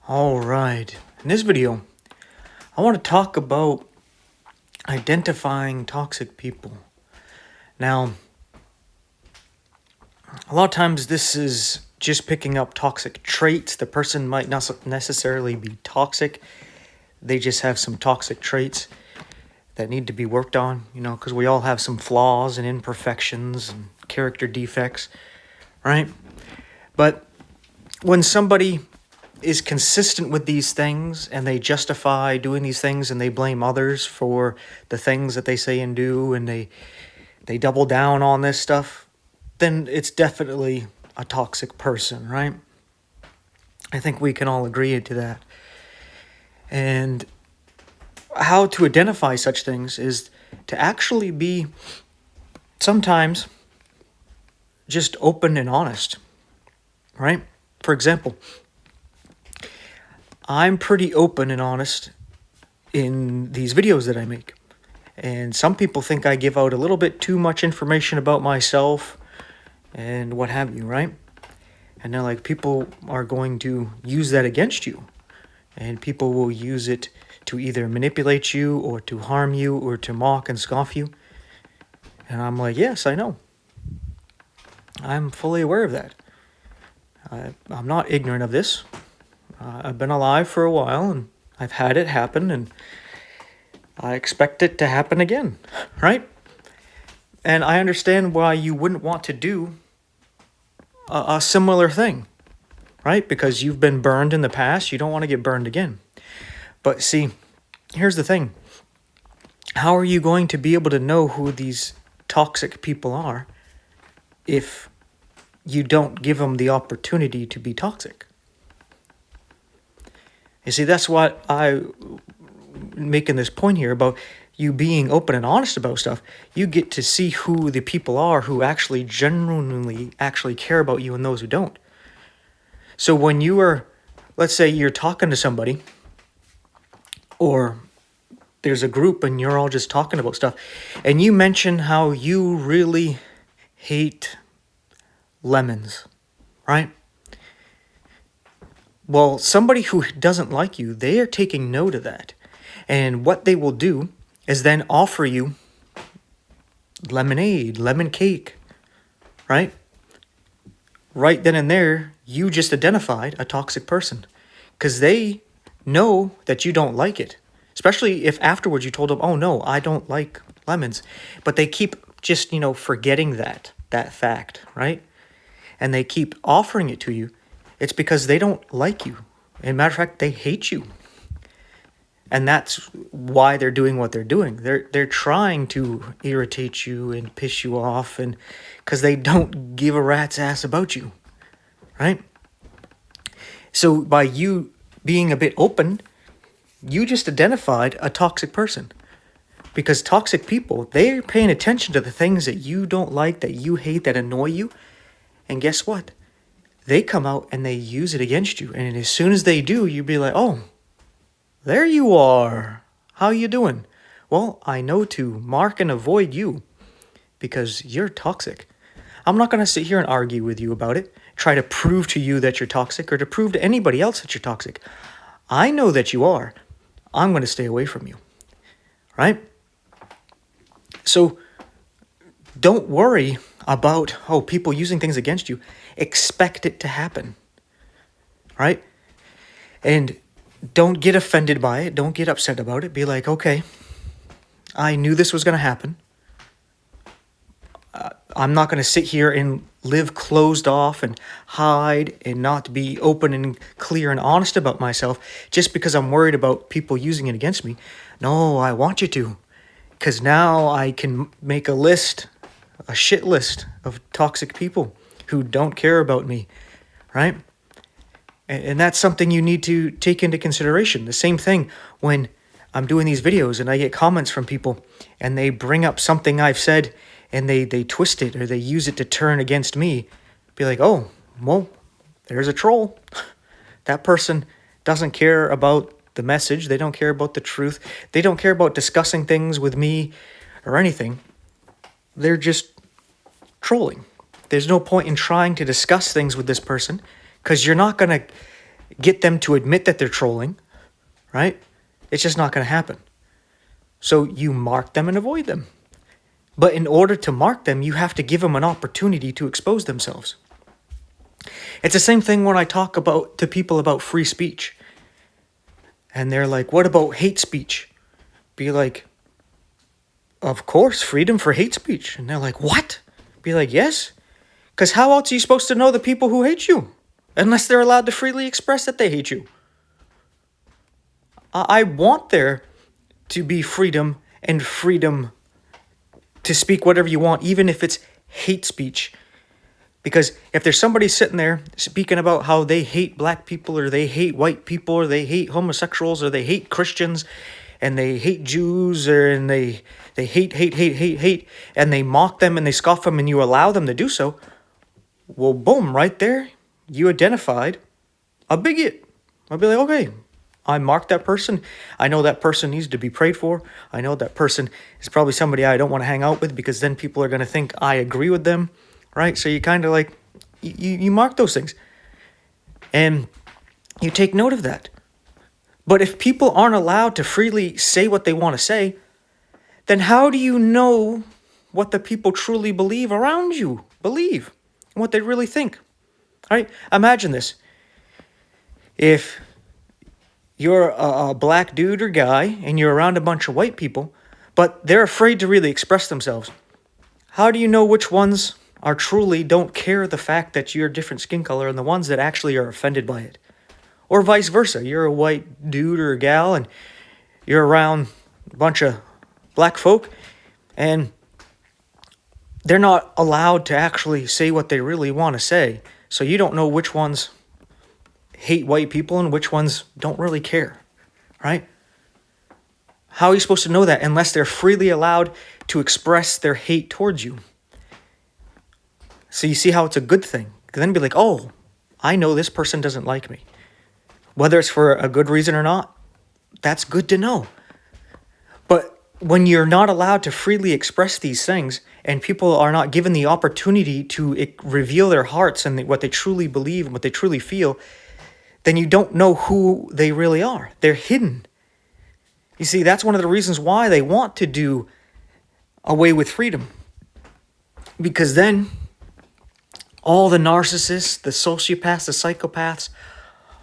All right. In this video, I want to talk about identifying toxic people. Now, a lot of times this is just picking up toxic traits. The person might not necessarily be toxic. They just have some toxic traits that need to be worked on, because we all have some flaws and imperfections and character defects, right? But when somebody is consistent with these things and they justify doing these things and they blame others for the things that they say and do, and they double down on this stuff, then it's definitely a toxic person, right? I think we can all agree to that. And how to identify such things is to actually be sometimes just open and honest, right? For example, I'm pretty open and honest in these videos that I make. And some people think I give out a little bit too much information about myself and what have you, right? And then people are going to use that against you. And people will use it to either manipulate you or to harm you or to mock and scoff you. And I'm like, yes, I know. I'm fully aware of that. I'm not ignorant of this. I've been alive for a while, and I've had it happen, and I expect it to happen again, right? And I understand why you wouldn't want to do a similar thing, right? Because you've been burned in the past, you don't want to get burned again. But see, here's the thing. How are you going to be able to know who these toxic people are if you don't give them the opportunity to be toxic? You see, that's what I'm making this point here about you being open and honest about stuff. You get to see who the people are who actually genuinely actually care about you and those who don't. So when you are, let's say you're talking to somebody, or there's a group and you're all just talking about stuff, and you mention how you really hate lemons, right? Well, somebody who doesn't like you, they are taking note of that. And what they will do is then offer you lemonade, lemon cake, right? Right then and there, you just identified a toxic person because they know that you don't like it. Especially if afterwards you told them, oh no, I don't like lemons. But they keep just, forgetting that fact, right? And they keep offering it to you. It's because they don't like you. As a matter of fact, they hate you. And that's why they're doing what they're doing. They're trying to irritate you and piss you off, and because they don't give a rat's ass about you, right? So by you being a bit open, you just identified a toxic person. Because toxic people, they're paying attention to the things that you don't like, that you hate, that annoy you. And guess what? They come out and they use it against you. And as soon as they do, you'd be like, oh, there you are. How you doing? Well, I know to mark and avoid you because you're toxic. I'm not going to sit here and argue with you about it, try to prove to you that you're toxic or to prove to anybody else that you're toxic. I know that you are. I'm going to stay away from you, right? So don't worry about, people using things against you. Expect it to happen, right? And don't get offended by it. Don't get upset about it. Be like, okay, I knew this was going to happen. I'm not going to sit here and live closed off and hide and not be open and clear and honest about myself just because I'm worried about people using it against me. No, I want you to, because now I can make a shit list of toxic people who don't care about me, right? And that's something you need to take into consideration. The same thing when I'm doing these videos and I get comments from people and they bring up something I've said and they twist it or they use it to turn against me. Be like, oh, well, there's a troll. That person doesn't care about the message. They don't care about the truth. They don't care about discussing things with me or anything. They're just trolling. There's no point in trying to discuss things with this person because you're not going to get them to admit that they're trolling, right? It's just not going to happen. So you mark them and avoid them. But in order to mark them, you have to give them an opportunity to expose themselves. It's the same thing when I talk to people about free speech. And they're like, what about hate speech? Be like, of course, freedom for hate speech. And they're like, what? Be like, yes. Because how else are you supposed to know the people who hate you? Unless they're allowed to freely express that they hate you. I want there to be freedom and freedom to speak whatever you want, even if it's hate speech. Because if there's somebody sitting there speaking about how they hate black people, or they hate white people, or they hate homosexuals, or they hate Christians, and they hate Jews, and they hate, and they mock them and they scoff them, and you allow them to do so, well, boom, right there, you identified a bigot. I'll be like, okay, I marked that person. I know that person needs to be prayed for. I know that person is probably somebody I don't want to hang out with, because then people are going to think I agree with them, right? So you kind of like, you mark those things. And you take note of that. But if people aren't allowed to freely say what they want to say, then how do you know what the people truly believe around you believe, and what they really think? All right? Imagine this. If you're a black dude or guy and you're around a bunch of white people, but they're afraid to really express themselves, how do you know which ones are truly don't care the fact that you're a different skin color, and the ones that actually are offended by it? Or vice versa. You're a white dude or a gal and you're around a bunch of black folk, and they're not allowed to actually say what they really want to say. So you don't know which ones hate white people and which ones don't really care, right? How are you supposed to know that unless they're freely allowed to express their hate towards you? So you see how it's a good thing. Then be like, oh, I know this person doesn't like me. Whether it's for a good reason or not, that's good to know. But when you're not allowed to freely express these things, and people are not given the opportunity to reveal their hearts and what they truly believe and what they truly feel, then you don't know who they really are. They're hidden. You see, that's one of the reasons why they want to do away with freedom. Because then all the narcissists, the sociopaths, the psychopaths,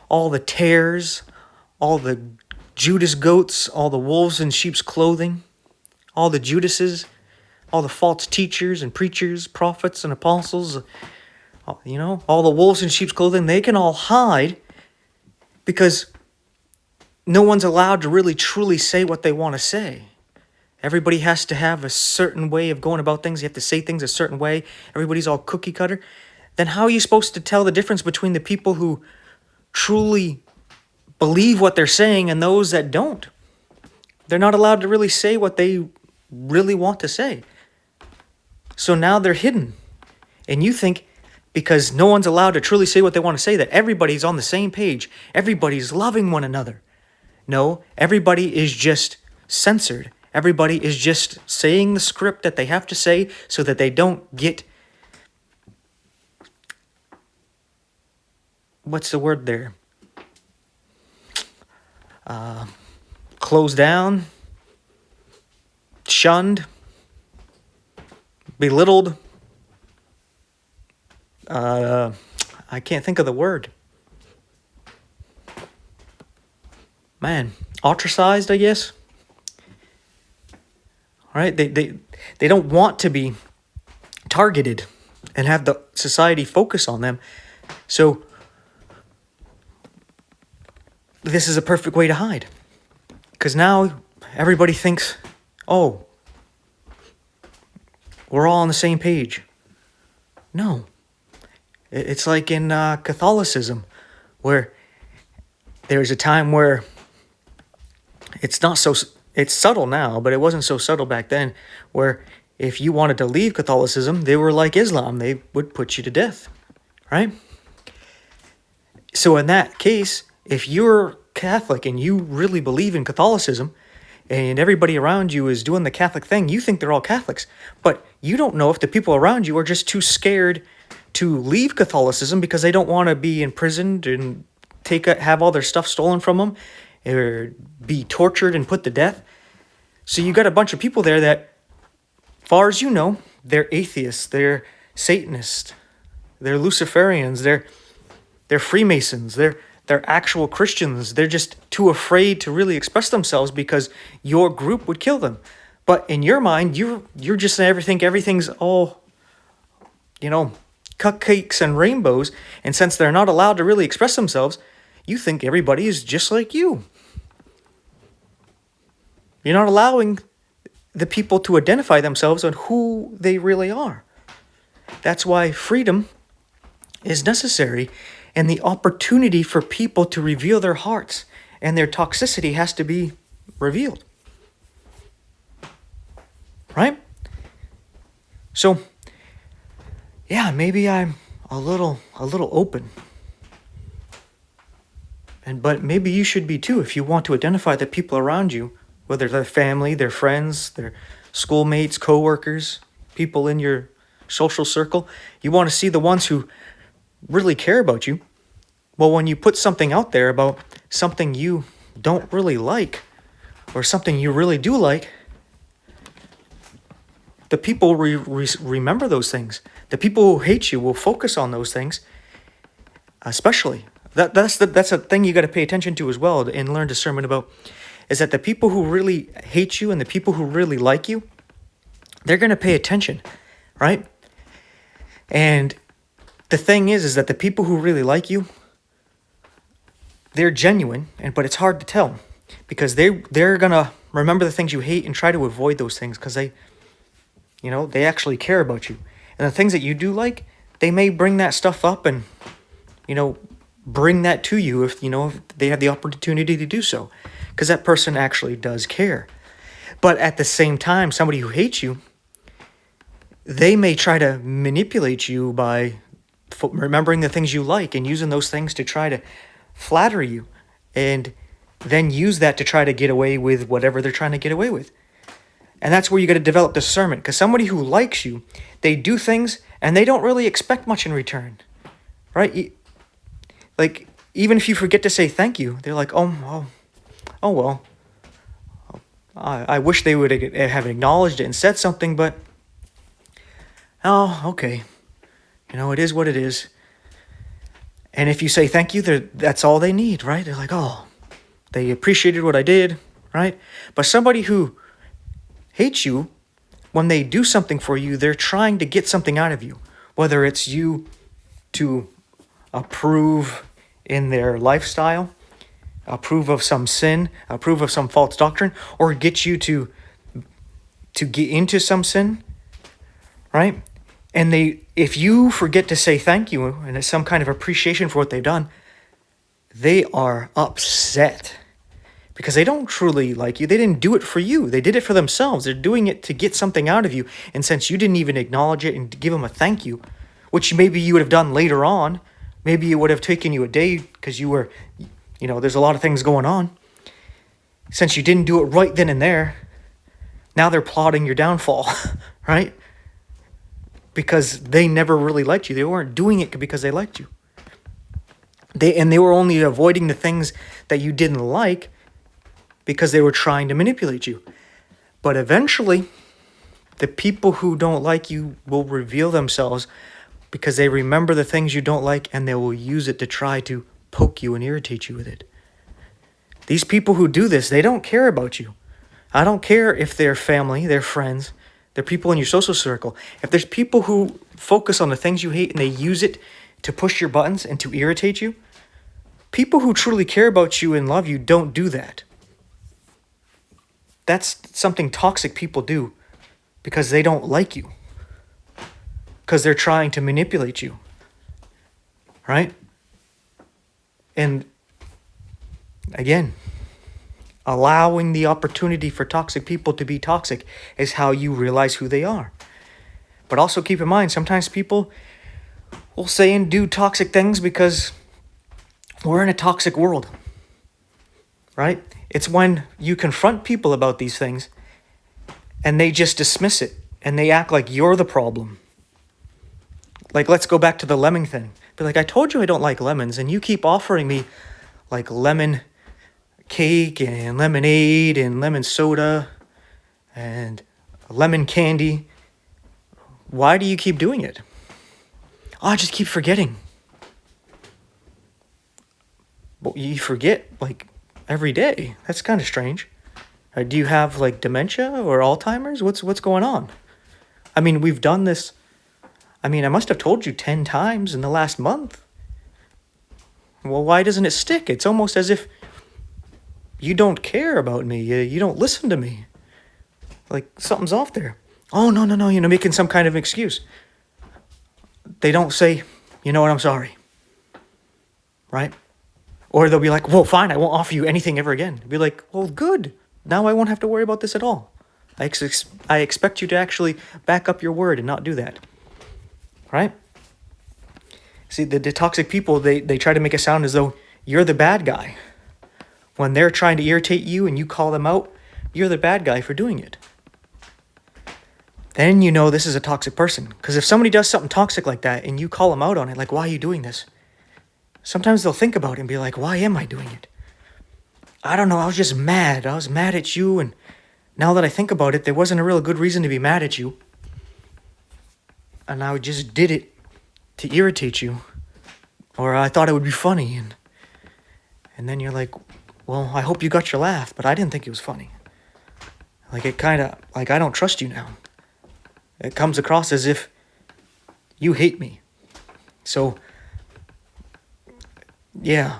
all the tares, all the Judas goats, all the wolves in sheep's clothing, all the Judases, all the false teachers and preachers, prophets and apostles, all the wolves in sheep's clothing, they can all hide because no one's allowed to really truly say what they want to say. Everybody has to have a certain way of going about things. You have to say things a certain way. Everybody's all cookie cutter. Then how are you supposed to tell the difference between the people who truly believe what they're saying and those that don't? They're not allowed to really say what they really want to say. So now they're hidden. And you think because no one's allowed to truly say what they want to say that everybody's on the same page. Everybody's loving one another. No, everybody is just censored. Everybody is just saying the script that they have to say so that they don't get, what's the word there? Closed down, shunned, belittled. I can't think of the word. Man, ostracized, I guess. All right, they don't want to be targeted and have the society focus on them. So this is a perfect way to hide. Because now everybody thinks, oh, we're all on the same page. No. It's like in Catholicism, where there's a time where it's subtle now, but it wasn't so subtle back then, where if you wanted to leave Catholicism, they were like Islam. They would put you to death, right? So in that case, if you're Catholic and you really believe in Catholicism, and everybody around you is doing the Catholic thing, you think they're all Catholics. But you don't know if the people around you are just too scared to leave Catholicism because they don't want to be imprisoned and have all their stuff stolen from them, or be tortured and put to death. So you got a bunch of people there that, far as you know, they're atheists, they're Satanists, they're Luciferians, they're Freemasons, they're actual Christians. They're just too afraid to really express themselves because your group would kill them. But in your mind, you're just everything's all, cupcakes and rainbows. And since they're not allowed to really express themselves, you think everybody is just like you. You're not allowing the people to identify themselves on who they really are. That's why freedom is necessary, and the opportunity for people to reveal their hearts and their toxicity has to be revealed. Right? So, yeah, maybe I'm a little open. But maybe you should be too if you want to identify the people around you, whether they're family, their friends, their schoolmates, co-workers, people in your social circle. You want to see the ones who really care about you. Well, when you put something out there about something you don't really like or something you really do like, the people remember those things. The people who hate you will focus on those things, especially. That's a thing you got to pay attention to as well and learn discernment about, is that the people who really hate you and the people who really like you, they're going to pay attention, right? And the thing is that the people who really like you, they're genuine, but it's hard to tell because they're going to remember the things you hate and try to avoid those things because they actually care about you. And the things that you do like, they may bring that stuff up and, bring that to you if they have the opportunity to do so, because that person actually does care. But at the same time, somebody who hates you, they may try to manipulate you by remembering the things you like and using those things to try to flatter you, and then use that to try to get away with whatever they're trying to get away with. And that's where you got to develop discernment, because somebody who likes you, they do things and they don't really expect much in return, right? Like, even if you forget to say thank you, they're like, oh well, I wish they would have acknowledged it and said something, but okay, it is what it is. And if you say thank you, that's all they need, right? They're like, they appreciated what I did, right? But somebody who hates you, when they do something for you, they're trying to get something out of you, whether it's you to approve in their lifestyle, approve of some sin, approve of some false doctrine, or get you to get into some sin, right? And if you forget to say thank you and it's some kind of appreciation for what they've done, they are upset because they don't truly like you. They didn't do it for you. They did it for themselves. They're doing it to get something out of you. And since you didn't even acknowledge it and give them a thank you, which maybe you would have done later on, maybe it would have taken you a day because you were, there's a lot of things going on. Since you didn't do it right then and there, now they're plotting your downfall, right? Because they never really liked you. They weren't doing it because they liked you. They were only avoiding the things that you didn't like because they were trying to manipulate you. But eventually, the people who don't like you will reveal themselves because they remember the things you don't like and they will use it to try to poke you and irritate you with it. These people who do this, they don't care about you. I don't care if they're family, they're friends, they're people in your social circle. If there's people who focus on the things you hate and they use it to push your buttons and to irritate you, people who truly care about you and love you don't do that. That's something toxic people do because they don't like you. Because they're trying to manipulate you. Right? And again, allowing the opportunity for toxic people to be toxic is how you realize who they are. But also keep in mind, sometimes people will say and do toxic things because we're in a toxic world. Right? It's when you confront people about these things and they just dismiss it and they act like you're the problem. Like, let's go back to the lemon thing. Be like, I told you I don't like lemons, and you keep offering me like lemon cake and lemonade and lemon soda and lemon candy. Why do you keep doing it? Oh, I just keep forgetting. Well, you forget like every day. That's kind of strange. Do you have like dementia or Alzheimer's? What's going on? I mean, we've done this. I mean, I must have told you 10 times in the last month. Well, why doesn't it stick? It's almost as if you don't care about me. You don't listen to me. Like something's off there. Oh, no, making some kind of excuse. They don't say, you know what, I'm sorry. Right? Or they'll be like, well, fine, I won't offer you anything ever again. Be like, well, good. Now I won't have to worry about this at all. I expect you to actually back up your word and not do that. Right? See, the toxic people, they try to make it sound as though you're the bad guy. When they're trying to irritate you and you call them out, you're the bad guy for doing it. Then you know this is a toxic person. Because if somebody does something toxic like that and you call them out on it, like, why are you doing this? Sometimes they'll think about it and be like, why am I doing it? I don't know, I was just mad. I was mad at you, and now that I think about it, there wasn't a real good reason to be mad at you. And I just did it to irritate you. Or I thought it would be funny. And then you're like, well, I hope you got your laugh, but I didn't think it was funny. Like it kind of, like I don't trust you now. It comes across as if you hate me. So, yeah,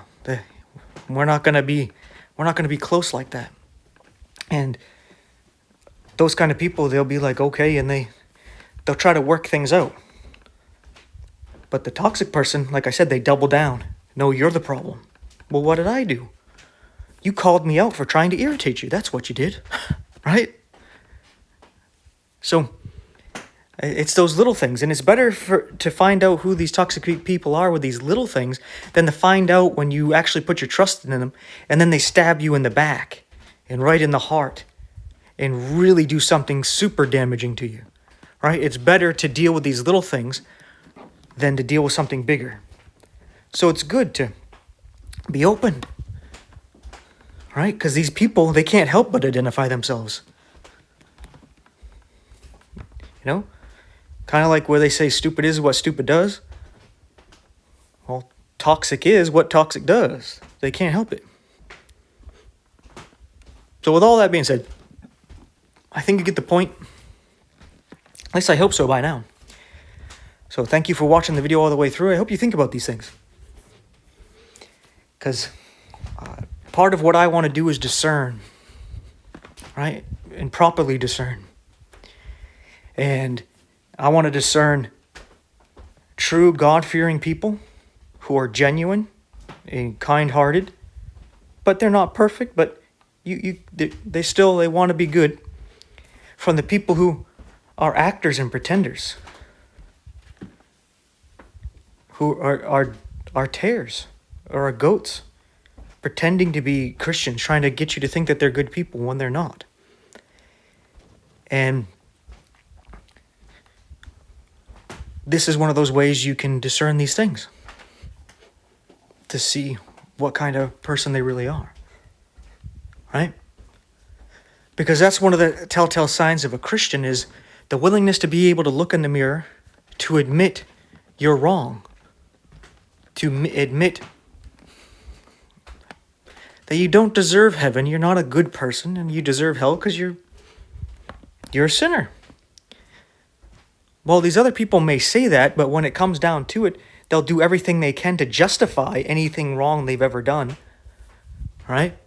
we're not gonna be close like that. And those kind of people, they'll be like, okay, and they'll try to work things out. But the toxic person, like I said, they double down. No, you're the problem. Well, what did I do? You called me out for trying to irritate you. That's what you did, right? So it's those little things, and it's better to find out who these toxic people are with these little things than to find out when you actually put your trust in them, and then they stab you in the back and right in the heart and really do something super damaging to you, right? It's better to deal with these little things than to deal with something bigger. So it's good to be open, right? Because these people, they can't help but identify themselves. You know? Kind of like where they say stupid is what stupid does. Well, toxic is what toxic does. They can't help it. So with all that being said, I think you get the point. At least I hope so by now. So thank you for watching the video all the way through. I hope you think about these things. Because part of what I want to do is discern. Right? And properly discern. And I want to discern true God-fearing people who are genuine and kind-hearted, but they're not perfect, but they want to be good, from the people who are actors and pretenders, who are tares or are goats, pretending to be Christians, trying to get you to think that they're good people when they're not. And this is one of those ways you can discern these things, to see what kind of person they really are, right? Because that's one of the telltale signs of a Christian, is the willingness to be able to look in the mirror, to admit you're wrong, to admit that you don't deserve heaven, you're not a good person, and you deserve hell because you're a sinner. Well, these other people may say that, but when it comes down to it, they'll do everything they can to justify anything wrong they've ever done, right?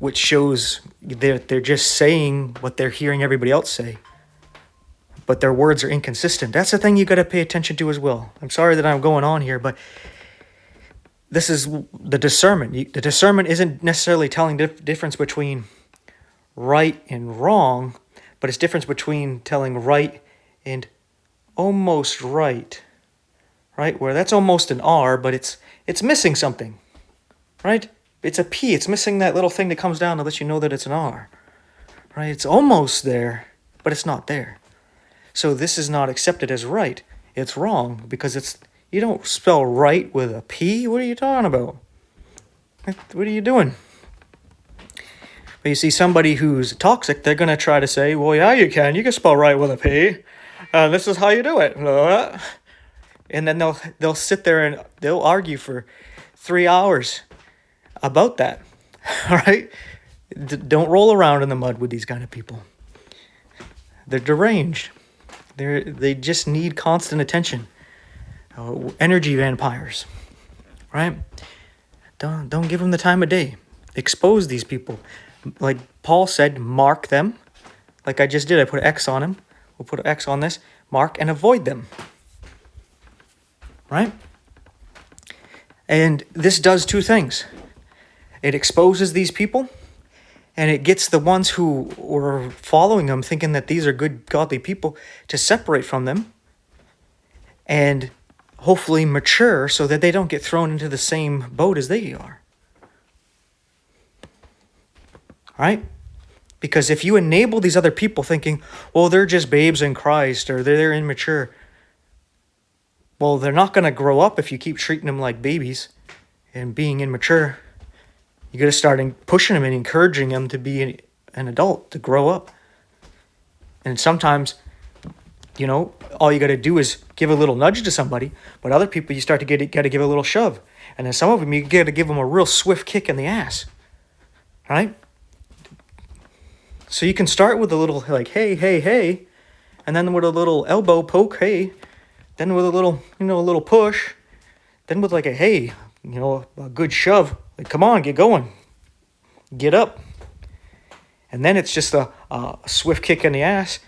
Which shows they're just saying what they're hearing everybody else say, but their words are inconsistent. That's the thing you got to pay attention to as well. I'm sorry that I'm going on here, but this is the discernment. The discernment isn't necessarily telling the difference between right and wrong, but it's difference between telling right and almost right, where that's almost an R, but it's missing something, right? It's a P. It's missing that little thing that comes down to let you know that it's an R, right? It's almost there, but it's not there. So this is not accepted as right. It's wrong because you don't spell right with a P. What are you talking about? What are you doing? But you see, somebody who's toxic, they're going to try to say, well, yeah, you can. You can spell right with a P. This is how you do it. And then they'll sit there and they'll argue for 3 hours about that. All right? Don't roll around in the mud with these kind of people. They're deranged. They just need constant attention. Energy vampires. Right? Don't give them the time of day. Expose these people. Like Paul said, mark them. Like I just did. I put an X on him. We'll put an X on this. Mark and avoid them. Right? And this does two things. It exposes these people, and it gets the ones who were following them, thinking that these are good, godly people, to separate from them and hopefully mature so that they don't get thrown into the same boat as they are. Right? Because if you enable these other people thinking, well, they're just babes in Christ or they're immature, well, they're not going to grow up if you keep treating them like babies and being immature. You got to start pushing them and encouraging them to be an adult, to grow up. And sometimes, all you got to do is give a little nudge to somebody, but other people you got to give a little shove. And then some of them you got to give them a real swift kick in the ass. Right? So you can start with a little like, hey, hey, hey, and then with a little elbow poke, hey, then with a little push, then with like a hey, a good shove. Like, come on, get going. Get up. And then it's just a swift kick in the ass.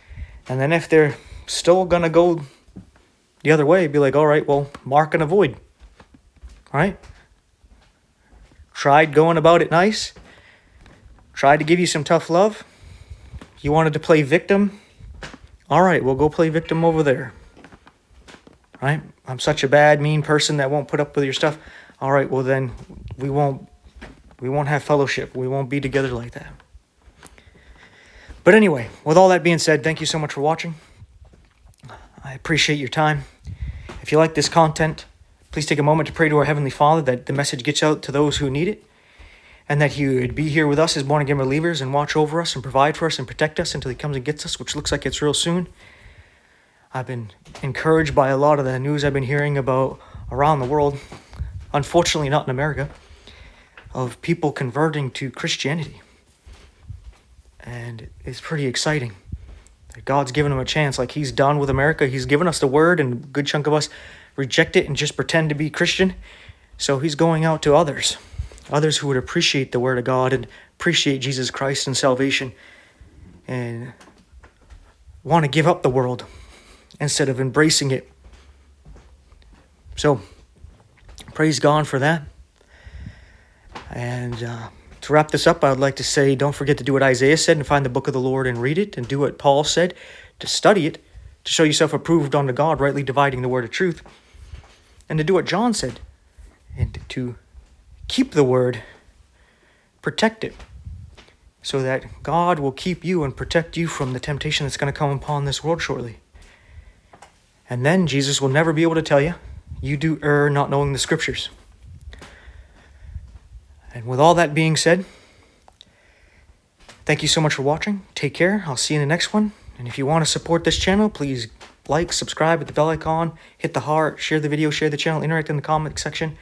And then if they're still going to go the other way, be like, all right, well, mark and avoid. All right? Tried going about it nice. Tried to give you some tough love. You wanted to play victim. All right, we'll go play victim over there. Right? I'm such a bad, mean person that won't put up with your stuff. All right, well then we won't have fellowship. We won't be together like that. But anyway, with all that being said, thank you so much for watching. I appreciate your time. If you like this content, please take a moment to pray to our Heavenly Father that the message gets out to those who need it, and that He would be here with us as born-again believers and watch over us and provide for us and protect us until He comes and gets us, which looks like it's real soon. I've been encouraged by a lot of the news I've been hearing about around the world, unfortunately not in America, of people converting to Christianity. And it's pretty exciting. God's given them a chance, like He's done with America. He's given us the word, and a good chunk of us reject it and just pretend to be Christian. So He's going out to others who would appreciate the word of God and appreciate Jesus Christ and salvation and want to give up the world instead of embracing it. So, praise God for that. And to wrap this up, I would like to say, don't forget to do what Isaiah said and find the book of the Lord and read it, and do what Paul said, to study it, to show yourself approved unto God, rightly dividing the word of truth, and to do what John said, and to keep the word, protect it, so that God will keep you and protect you from the temptation that's going to come upon this world shortly. And then Jesus will never be able to tell you, you do err not knowing the scriptures. And with all that being said, thank you so much for watching. Take care. I'll see you in the next one. And if you want to support this channel, please like, subscribe, hit the bell icon, hit the heart, share the video, share the channel, interact in the comment section.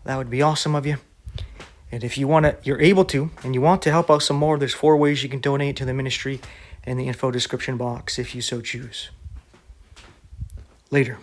That would be awesome of you. And if you're able to, and you want to help out some more, there's 4 ways you can donate to the ministry in the info description box if you so choose. Later.